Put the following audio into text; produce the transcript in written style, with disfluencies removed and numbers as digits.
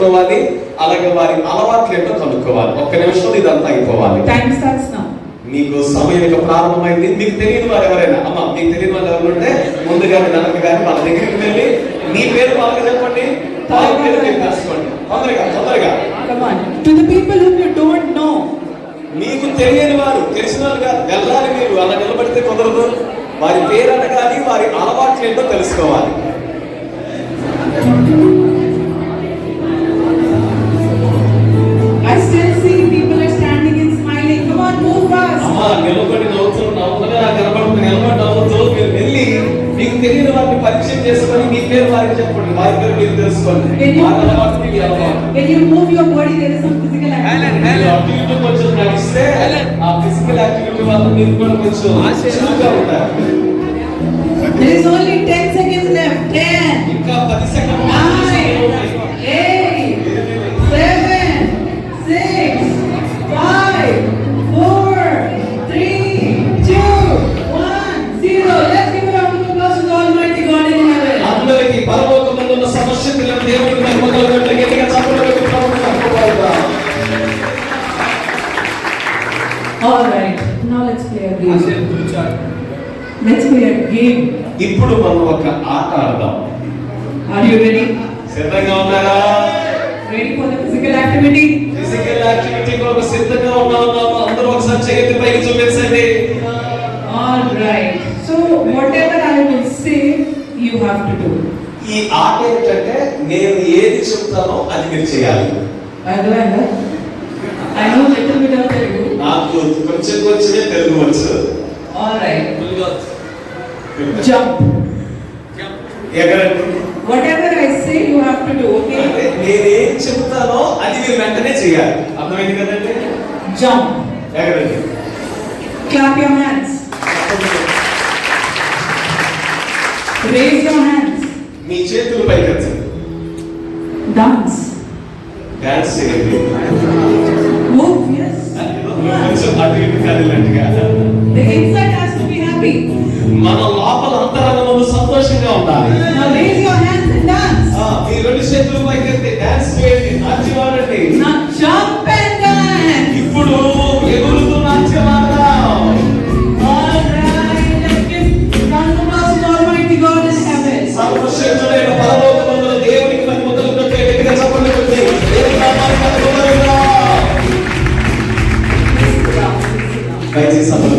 కనుక్కోవాలి, అలాగే వారి అలవాట్లు ఏంటో కనుక్కోవాలి. ఒక్క నిమిషం ఇదంతా అయిపోవాలి. Time starts now. మీకు సమయం ఇక ప్రారంభమైంది. మీకు తెలియని వారు ఎవరైనా, అమ్మ మీకు తెలియని వాళ్ళు ఎవరుంటే ముందుగా వెనక కానీ వాళ్ళ దగ్గరికి వెళ్ళి మీ పేరు వాళ్ళకి చెప్పండి, వాళ్ళ పేరు మీరు తెలుసుకోండి. తొందరగా Come on. To the people whom you don't know. మీకు తెలియని వారు, తెలిసిన వాళ్ళు కాదు, వెళ్ళాలి. మీరు అలా నిలబడితే కుదరదు. వారి పేరు అనగాని వారి అలవాట్లు ఏంటో తెలుసుకోవాలి. I still see people are standing and smiling. Come on, move fast. అమ్మా నిలబడి నవ్వుతున్నా కనబడుతుంది. నిలబడి నవ్వుతూ మీరు వెళ్ళి మీకు తెలియని వారిని పరిచయం చేసుకొని మీ పేరు వారికి చెప్పండి, వారి పేరు మీరు తెలుసుకోండి. When you move your body, there is some physical activity. కొంచెం నడిస్తే ఆ ఫిజికల్ యాక్టివిటీ వల్ల మీరు కూడా కొంచెం చురుగ్గా ఉంటారు. There is only 10 seconds left. 10. ఇంకా 10 సెకండ్లు. 9, 8, 7, 6, 5, 4, 3, 2, 1, 0. Let's give a round of applause to the Almighty God in heaven. అందరికీ పరలోకమందు ఉన్న సమస్యలను దేవుడికి మహిమలు కొట్టి గట్టిగా చప్పట్లు కొట్టి ప్రభువుకు. All right. Now let's play a game. Let's play a game. ఇప్పుడు మనం ఒక ఆట ఆడదాం. Are you ready? సిద్ధంగా ఉన్నారా? Ready for the physical activity? Physical activity కొరకు సిద్ధంగా ఉన్నాము. అందరూ ఒకసారి చేతి పైకి చూపించండి. All right. So whatever I will say, you have to do. ఈ ఆట ఏంటంటే నేను ఏది చెప్తానో అది మీరు చేయాలి. Advanga. I know little bit of Telugu. నాకు కొంచెం తెలుగు వచ్చు. All right. Jump. ఎగరండి. Whatever I say, you have to do. Okay. నేను ఏం చెప్తానో అది మీరు వెంటనే చేయాలి. అర్థమైంది కదండి? Jump. ఎగరండి. Clap your hands. Raise your hands. మీ చేతులు పైకెత్తండి. Dance. డాన్స్ చేయండి. Move. Yes. కొంచెం అటు ఇటు కదిలినట్టుగా. The inside has to be happy. మన లోపల అంతరంగంలో సంతోషంగా ఉండాలి. Now raise your hands and dance. మీ రెండు చేతులు పైకెత్తి డాన్స్ చేయండి, నాట్యం ఆడండి. Now jump and dance. ఇప్పుడు ఎగురుతూ నాట్యం ఆడదాం. All right. Let's give round of applause to Almighty God in heaven. సర్వశక్తుడైన పరలోకమందున దేవునికి మహిమలు కొట్టి గట్టిగా చప్పట్లు కొట్టి దేవుని నామానికి మహిమ కలుగుగాక. దయచేసి సభలో